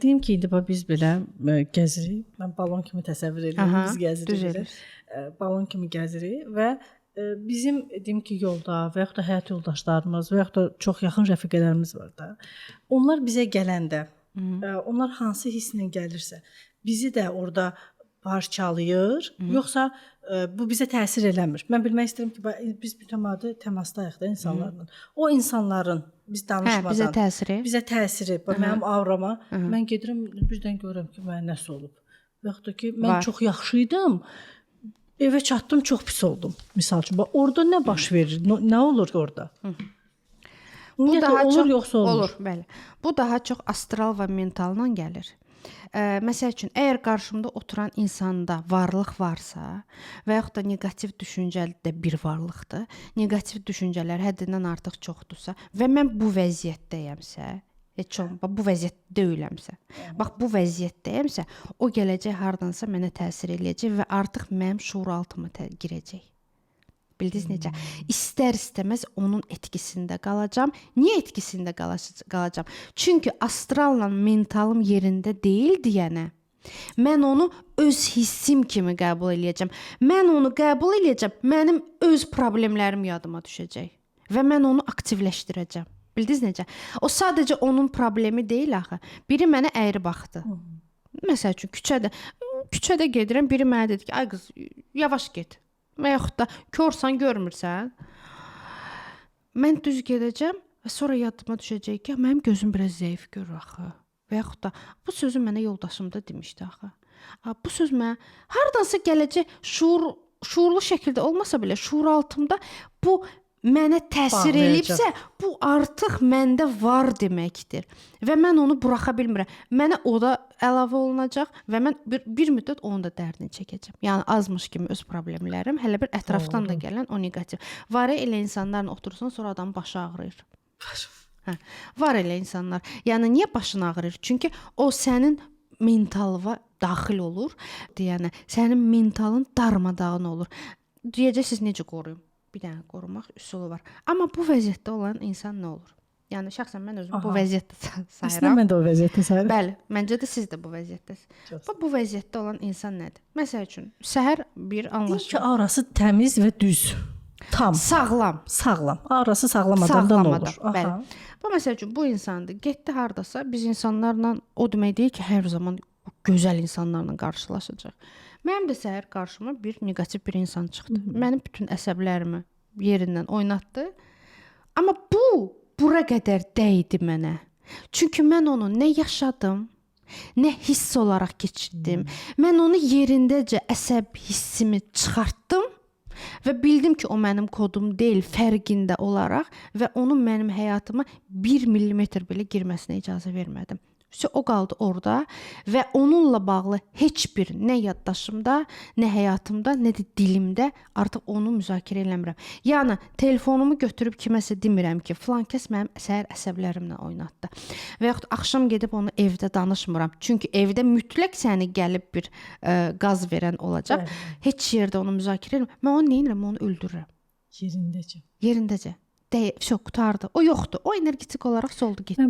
Deyim ki, indi biz belə gəzirik. Mən balon kimi təsəvvür edirəm, biz gəzirik. Balon kimi gəzirik və bizim deyim ki, yolda və yaxud da həyat yoldaşlarımız və yaxud da çox yaxın rəfiqələrimiz var da. Onlar bizə gələndə, onlar hansı hisslə gəlirsə, bizi də orada parçalayır, yoxsa bu bizə təsir eləmir. Mən bilmək istəyirəm ki, biz mütəmadi təmasdayıq da insanlarla. O insanların biz danışmadan bizə təsiri, mənim aurama, mən gedirəm birdən görürəm ki, mənə nəsə olub. Və yaxud da ki, mən çox yaxşı idim, evə çatdım, çox pis oldum. Misal üçün, orada nə baş verir? Nə olur orada? Bu daha olur, çox yoxsa olmur? Olur, bəli. Bu daha çox astral və mentaldan gəlir. Məsəl üçün, əgər qarşımda oturan insanda varlıq varsa və yaxud da negativ düşüncəli də bir varlıqdır, negativ düşüncələr həddindən artıq çoxdursa və mən bu vəziyyətdəyəmsə, heç olmaz, bu vəziyyətdə deyiləmsə, bax bu vəziyyətdəyəmsə, o gələcək hardansa mənə təsir eləyəcək və artıq mənim şuur altıma girəcək. Bildiniz necə? İstər-istəməz onun etkisində qalacam. Niyə etkisində qalacam? Çünki astralla mentalım yerində deyil deyənə, mən onu öz hissim kimi qəbul eləyəcəm. Mən onu qəbul eləyəcəm, mənim öz problemlərim yadıma düşəcək və mən onu aktivləşdirəcəm. Bildiniz necə? O sadəcə onun problemi deyil axı. Biri mənə əyri baxdı. Məsəl üçün, küçədə gedirəm, biri mənə dedi ki, ay qız, yavaş get. Və yaxud da körsən, görmürsən. Mən düz gedəcəm və sonra yadıma düşəcək ki, mənim gözüm biraz zəif görür axı. Və yaxud da bu sözü mənə yoldaşım da demişdi axı. Bu söz mənə hardansa gələcək şuurlu şəkildə olmasa belə şuur altımda bu mənə təsir eləyibsə, bu artıq məndə var deməkdir. Və mən onu buraxa bilmirəm. Mənə o da əlavə olunacaq və mən bir müddət onun da dərdini çəkəcəm. Yəni azmış kimi öz problemlərim, hələ bir ətrafdan da gələn o negativ. Var elə insanlarla oturursan, sonra adamın başı ağrıyır. Var elə insanlar. Yəni niyə başın ağrıyır? Çünki o sənin mentalıva daxil olur. Yəni sənin mentalın darmadağın olur. Deyəcəksiniz necə qoruyum? Bir dənə qorumaq üsulu var. Amma bu vəziyyətdə olan insan nə olur? Yəni şəxsən mən özümü bu vəziyyətdə sayıram. Əslində mən də o vəziyyətdə sayıram. Bəli, məncə də siz də bu vəziyyətdəsiniz. Bu vəziyyətdə olan insan nədir? Məsəl üçün, səhər bir anlaşma. Deyək ki, aurası təmiz və düz. Tam. Sağlam. Aurası sağlam adamdan olur. Bəli. Bu məsəl üçün bu insandır. Getdi hardasa biz insanlarla o demək deyil ki, hər zaman gözəl insanlarla qarşılaşacaq. Mənim də səhər qarşıma bir negativ bir insan çıxdı. Mənim bütün əsəblərimi yerindən oynatdı. Amma bura qədər dəydi mənə. Çünki mən onu nə yaşadım, nə hiss olaraq keçirdim. Mən onu yerindəcə əsəb hissimi çıxartdım və bildim ki, o mənim kodum deyil, fərqində olaraq və onun mənim həyatıma 1 millimetr belə girməsinə icazə vermədim. O qaldı orada və onunla bağlı heç bir nə yaddaşımda, nə həyatımda, nə də dilimdə artıq onu müzakirə eləmirəm. Yəni telefonumu götürüb kiməsə demirəm ki, filan kəs mənim səhər əsəblərimlə oynatdı. Və yaxud axşam gedib onu evdə danışmıram. Çünki evdə mütləq səni gəlib bir qaz verən olacaq. Heç yerdə onu müzakirə eləmirəm. Mən onu neyinirəm? Onu öldürürəm. Yerindəcə. Qutardı. O yoxdur. O energetik olaraq soldu getdi. Mən